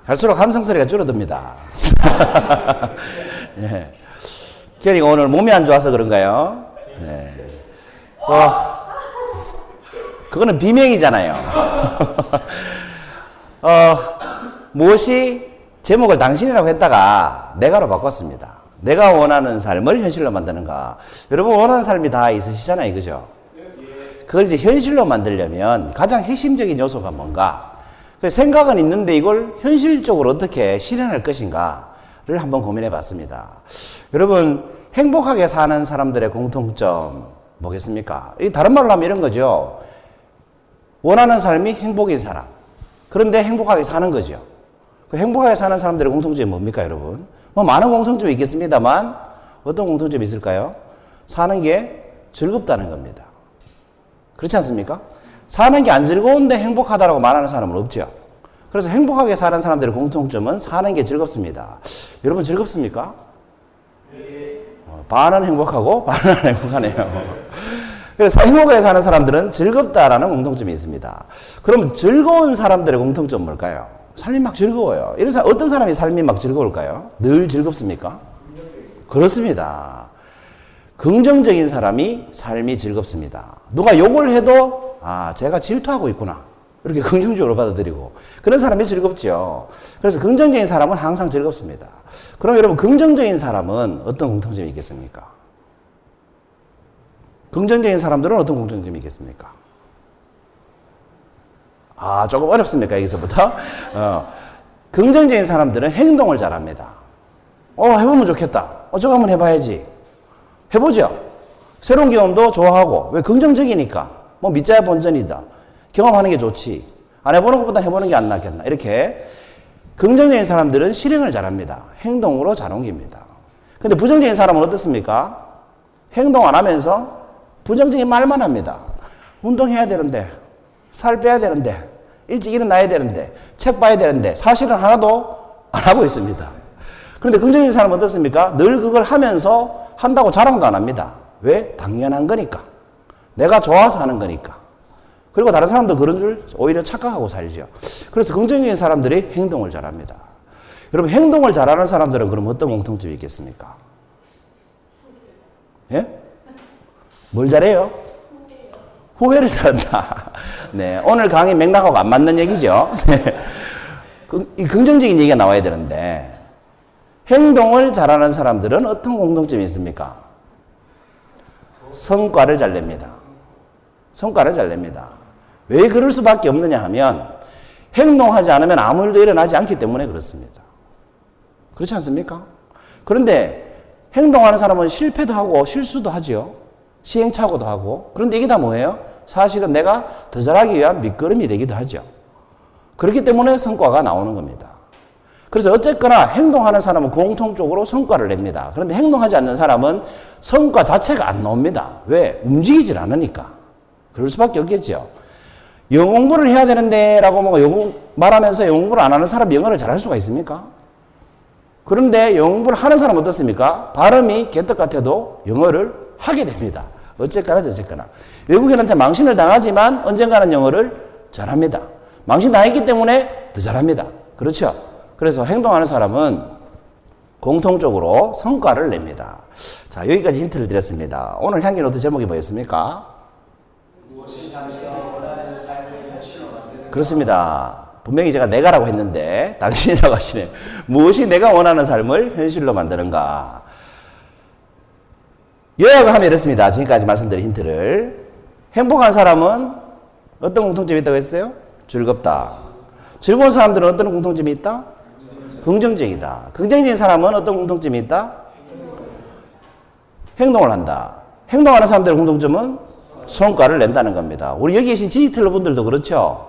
갈수록 함성 소리가 줄어듭니다. 예. 결이가 오늘 몸이 안 좋아서 그런가요? 네. 그거는 비명이잖아요. 무엇이 제목을 당신이라고 했다가 내가로 바꿨습니다. 내가 원하는 삶을 현실로 만드는가. 여러분 원하는 삶이 다 있으시잖아요. 그죠? 그걸 이제 현실로 만들려면 가장 핵심적인 요소가 뭔가. 생각은 있는데 이걸 현실적으로 어떻게 실현할 것인가를 한번 고민해 봤습니다. 여러분 행복하게 사는 사람들의 공통점 뭐겠습니까? 다른 말로 하면 이런 거죠. 원하는 삶이 행복인 사람. 그런데 행복하게 사는 거죠. 행복하게 사는 사람들의 공통점이 뭡니까, 여러분? 뭐 많은 공통점이 있겠습니다만 어떤 공통점이 있을까요? 사는 게 즐겁다는 겁니다. 그렇지 않습니까? 사는 게 안 즐거운데 행복하다라고 말하는 사람은 없죠. 그래서 행복하게 사는 사람들의 공통점은 사는 게 즐겁습니다. 여러분 즐겁습니까? 반은 행복하고 반은 안 행복하네요. 그래서 행복하게 사는 사람들은 즐겁다라는 공통점이 있습니다. 그럼 즐거운 사람들의 공통점은 뭘까요? 삶이 막 즐거워요. 이런 사람, 어떤 사람이 삶이 막 즐거울까요? 늘 즐겁습니까? 그렇습니다. 긍정적인 사람이 삶이 즐겁습니다. 누가 욕을 해도 제가 질투하고 있구나. 이렇게 긍정적으로 받아들이고 그런 사람이 즐겁죠. 그래서 긍정적인 사람은 항상 즐겁습니다. 그럼 여러분 긍정적인 사람은 어떤 공통점이 있겠습니까? 긍정적인 사람들은 어떤 공통점이 있겠습니까? 조금 어렵습니까? 여기서부터? 긍정적인 사람들은 행동을 잘합니다. 해보면 좋겠다. 저거 한번 해봐야지. 해보죠. 새로운 경험도 좋아하고. 왜? 긍정적이니까. 뭐 믿자야 본전이다. 경험하는 게 좋지. 안 해보는 것보다 해보는 게 안 낫겠나. 이렇게 긍정적인 사람들은 실행을 잘합니다. 행동으로 잘 옮깁니다. 근데 부정적인 사람은 어떻습니까? 행동 안 하면서 부정적인 말만 합니다. 운동해야 되는데, 살 빼야 되는데, 일찍 일어나야 되는데, 책 봐야 되는데 사실은 하나도 안 하고 있습니다. 그런데 긍정적인 사람은 어떻습니까? 늘 그걸 하면서 한다고 자랑도 안 합니다. 왜? 당연한 거니까. 내가 좋아서 하는 거니까. 그리고 다른 사람도 그런 줄 오히려 착각하고 살죠. 그래서 긍정적인 사람들이 행동을 잘합니다. 여러분 행동을 잘하는 사람들은 그럼 어떤 공통점이 있겠습니까? 예? 뭘 잘해요? 후회를 잘한다. 네, 오늘 강의 맥락하고 안 맞는 얘기죠. 이 긍정적인 얘기가 나와야 되는데 행동을 잘하는 사람들은 어떤 공통점이 있습니까? 성과를 잘 냅니다. 성과를 잘 냅니다. 왜 그럴 수밖에 없느냐 하면 행동하지 않으면 아무 일도 일어나지 않기 때문에 그렇습니다. 그렇지 않습니까? 그런데 행동하는 사람은 실패도 하고 실수도 하죠. 시행착오도 하고. 그런데 이게 다 뭐예요? 사실은 내가 더 잘하기 위한 밑거름이 되기도 하죠. 그렇기 때문에 성과가 나오는 겁니다. 그래서 어쨌거나 행동하는 사람은 공통적으로 성과를 냅니다. 그런데 행동하지 않는 사람은 성과 자체가 안 나옵니다. 왜? 움직이질 않으니까. 그럴 수밖에 없겠죠. 영어 공부를 해야 되는데 라고 말하면서 영어 공부를 안 하는 사람이 영어를 잘할 수가 있습니까? 그런데 영어 공부를 하는 사람은 어떻습니까? 발음이 개떡 같아도 영어를 하게 됩니다. 어쨌거나 저쨌거나. 외국인한테 망신을 당하지만 언젠가는 영어를 잘합니다. 망신 당했기 때문에 더 잘합니다. 그렇죠? 그래서 행동하는 사람은 공통적으로 성과를 냅니다. 자, 여기까지 힌트를 드렸습니다. 오늘 향기 노트 제목이 뭐였습니까? 무엇이 당신이 원하는 삶을 현실로 만드는가? 그렇습니다. 분명히 제가 내가라고 했는데 당신이라고 하시네요. 무엇이 내가 원하는 삶을 현실로 만드는가? 요약을 하면 이렇습니다. 지금까지 말씀드린 힌트를. 행복한 사람은 어떤 공통점이 있다고 했어요? 즐겁다. 즐거운 사람들은 어떤 공통점이 있다? 긍정적이다. 긍정적인 사람은 어떤 공통점이 있다? 행동을 한다. 행동하는 사람들의 공통점은 성과를 낸다는 겁니다. 우리 여기 계신 디지털 분들도 그렇죠.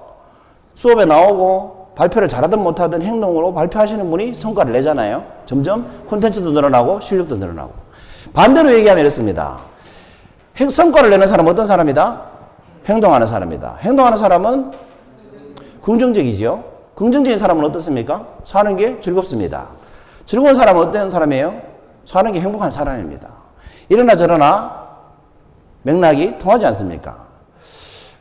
수업에 나오고 발표를 잘하든 못하든 행동으로 발표하시는 분이 성과를 내잖아요. 점점 콘텐츠도 늘어나고 실력도 늘어나고. 반대로 얘기하면 이렇습니다. 성과를 내는 사람은 어떤 사람이다? 행동하는 사람이다. 행동하는 사람은 긍정적이죠. 긍정적인 사람은 어떻습니까? 사는 게 즐겁습니다. 즐거운 사람은 어떤 사람이에요? 사는 게 행복한 사람입니다. 이러나 저러나 맥락이 통하지 않습니까?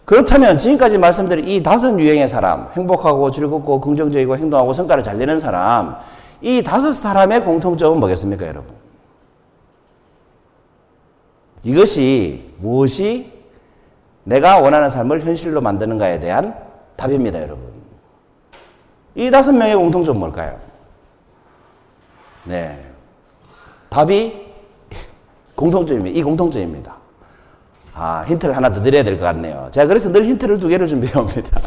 그렇다면 지금까지 말씀드린 이 5유형의 사람, 행복하고 즐겁고 긍정적이고 행동하고 성과를 잘 내는 사람, 이 5사람의 공통점은 뭐겠습니까, 여러분? 이것이 무엇이 내가 원하는 삶을 현실로 만드는가에 대한 답입니다, 여러분. 이 5명의 공통점은 뭘까요? 네. 답이 공통점입니다. 이 공통점입니다. 힌트를 하나 더 드려야 될 것 같네요. 제가 그래서 늘 힌트를 2개를 준비해 옵니다.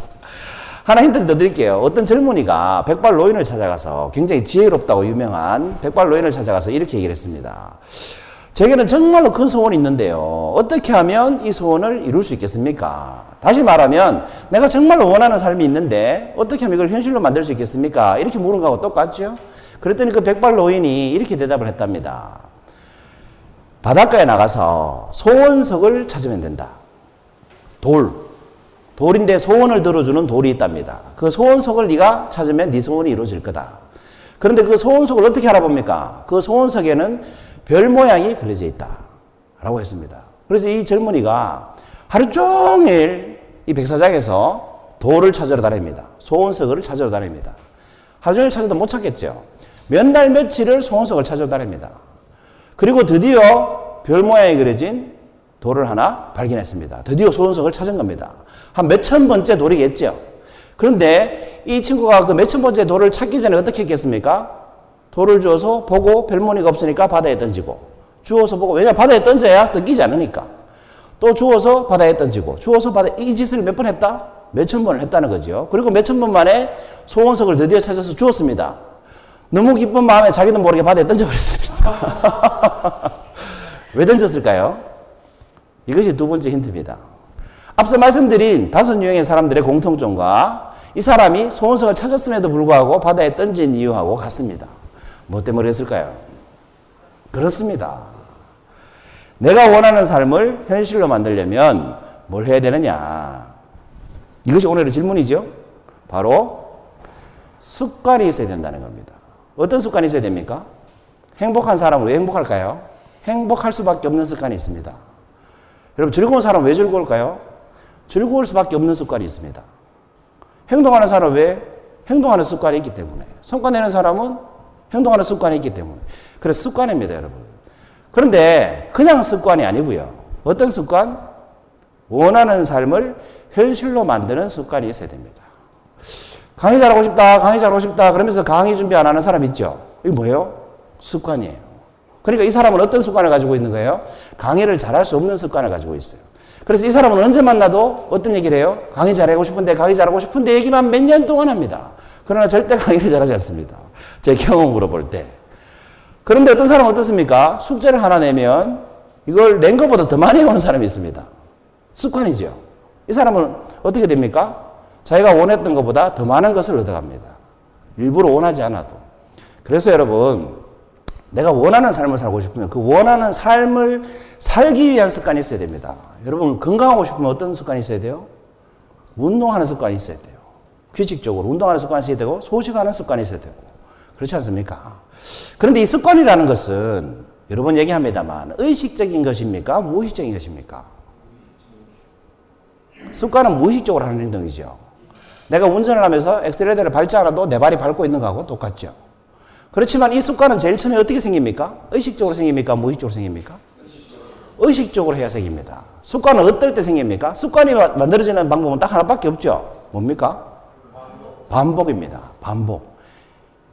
하나 힌트를 더 드릴게요. 어떤 젊은이가 백발노인을 찾아가서 굉장히 지혜롭다고 유명한 백발노인을 찾아가서 이렇게 얘기를 했습니다. 제게는 정말로 큰 소원이 있는데요. 어떻게 하면 이 소원을 이룰 수 있겠습니까? 다시 말하면 내가 정말로 원하는 삶이 있는데 어떻게 하면 이걸 현실로 만들 수 있겠습니까? 이렇게 물은 거하고 똑같죠? 그랬더니 그 백발노인이 이렇게 대답을 했답니다. 바닷가에 나가서 소원석을 찾으면 된다. 돌인데 소원을 들어주는 돌이 있답니다. 그 소원석을 네가 찾으면 네 소원이 이루어질 거다. 그런데 그 소원석을 어떻게 알아봅니까? 그 소원석에는 별 모양이 그려져 있다 라고 했습니다. 그래서 이 젊은이가 하루 종일 이 백사장에서 돌을 찾으러 다닙니다. 소원석을 찾으러 다닙니다. 하루 종일 찾아도 못 찾겠죠. 몇 날 며칠을 소원석을 찾으러 다닙니다. 그리고 드디어 별 모양이 그려진 돌을 하나 발견했습니다. 드디어 소원석을 찾은 겁니다. 한 몇천 번째 돌이겠죠. 그런데 이 친구가 그 몇천 번째 돌을 찾기 전에 어떻게 했겠습니까? 돌을 주워서 보고 별무늬가 없으니까 바다에 던지고, 주워서 보고, 왜냐 바다에 던져야 썩기지 않으니까. 또 주워서 바다에 던지고, 주워서 바다에, 이 짓을 몇 번 했다? 몇천 번을 했다는 거죠. 그리고 몇천 번 만에 소원석을 드디어 찾아서 주웠습니다. 너무 기쁜 마음에 자기도 모르게 바다에 던져버렸습니다. 왜 던졌을까요? 이것이 2번째 힌트입니다. 앞서 말씀드린 5유형의 사람들의 공통점과 이 사람이 소원석을 찾았음에도 불구하고 바다에 던진 이유하고 같습니다. 뭐 때문에 그랬을까요? 그렇습니다. 내가 원하는 삶을 현실로 만들려면 뭘 해야 되느냐? 이것이 오늘의 질문이죠. 바로 습관이 있어야 된다는 겁니다. 어떤 습관이 있어야 됩니까? 행복한 사람은 왜 행복할까요? 행복할 수밖에 없는 습관이 있습니다. 여러분, 즐거운 사람은 왜 즐거울까요? 즐거울 수밖에 없는 습관이 있습니다. 행동하는 사람은 왜? 행동하는 습관이 있기 때문에. 성과 내는 사람은 행동하는 습관이 있기 때문에. 그래서 습관입니다, 여러분. 그런데 그냥 습관이 아니고요. 어떤 습관? 원하는 삶을 현실로 만드는 습관이 있어야 됩니다. 강의 잘하고 싶다, 강의 잘하고 싶다 그러면서 강의 준비 안 하는 사람 있죠? 이게 뭐예요? 습관이에요. 그러니까 이 사람은 어떤 습관을 가지고 있는 거예요? 강의를 잘할 수 없는 습관을 가지고 있어요. 그래서 이 사람은 언제 만나도 어떤 얘기를 해요? 강의 잘하고 싶은데 얘기만 몇 년 동안 합니다. 그러나 절대 강의를 잘하지 않습니다. 제 경험으로 볼 때. 그런데 어떤 사람은 어떻습니까? 숙제를 하나 내면 이걸 낸 것보다 더 많이 오는 사람이 있습니다. 습관이죠. 이 사람은 어떻게 됩니까? 자기가 원했던 것보다 더 많은 것을 얻어갑니다. 일부러 원하지 않아도. 그래서 여러분, 내가 원하는 삶을 살고 싶으면 그 원하는 삶을 살기 위한 습관이 있어야 됩니다. 여러분, 건강하고 싶으면 어떤 습관이 있어야 돼요? 운동하는 습관이 있어야 돼요. 규칙적으로 운동하는 습관이 있어야 되고 소식하는 습관이 있어야 되고. 그렇지 않습니까? 그런데 이 습관이라는 것은 여러 번 얘기합니다만 의식적인 것입니까? 무의식적인 것입니까? 습관은 무의식적으로 하는 행동이죠. 내가 운전을 하면서 엑셀레이터를 밟지 않아도 내 발이 밟고 있는 거하고 똑같죠. 그렇지만 이 습관은 제일 처음에 어떻게 생깁니까? 의식적으로 생깁니까? 무의식적으로 생깁니까? 의식적으로 해야 생깁니다. 습관은 어떨 때 생깁니까? 습관이 만들어지는 방법은 딱 하나밖에 없죠. 뭡니까? 반복입니다. 반복.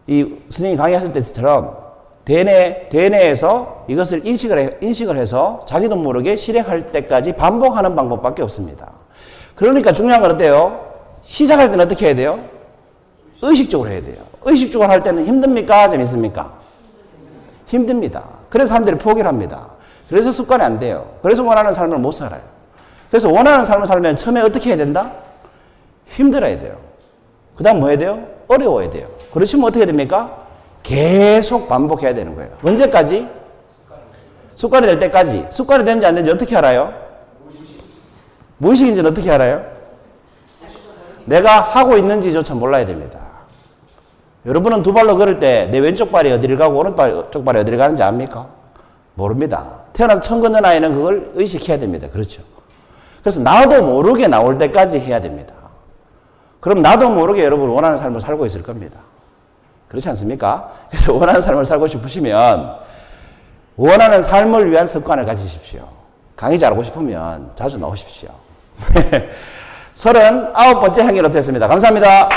이 선생님이 강의하실 때처럼 대뇌에서 이것을 인식을 해서 자기도 모르게 실행할 때까지 반복하는 방법밖에 없습니다. 그러니까 중요한 건 어때요? 시작할 때는 어떻게 해야 돼요? 의식적으로 해야 돼요. 의식적으로 할 때는 힘듭니까? 재밌습니까? 힘듭니다. 그래서 사람들이 포기를 합니다. 그래서 습관이 안 돼요. 그래서 원하는 삶을 못 살아요. 그래서 원하는 삶을 살면 처음에 어떻게 해야 된다? 힘들어야 돼요. 그 다음 뭐 해야 돼요? 어려워야 돼요. 그렇지만 어떻게 됩니까? 계속 반복해야 되는 거예요. 언제까지? 습관이 될 때까지. 습관이 되는지 안 되는지 어떻게 알아요? 무의식인지는 어떻게 알아요? 내가 하고 있는지조차 몰라야 됩니다. 여러분은 2발로 걸을 때 내 왼쪽 발이 어디를 가고 오른쪽 발이 어디를 가는지 압니까? 모릅니다. 태어나서 처음 걷는 아이는 그걸 의식해야 됩니다. 그렇죠. 그래서 나도 모르게 나올 때까지 해야 됩니다. 그럼 나도 모르게 여러분 원하는 삶을 살고 있을 겁니다. 그렇지 않습니까? 그래서 원하는 삶을 살고 싶으시면 원하는 삶을 위한 습관을 가지십시오. 강의 잘하고 싶으면 자주 나오십시오. 39번째 향기로 됐습니다. 감사합니다.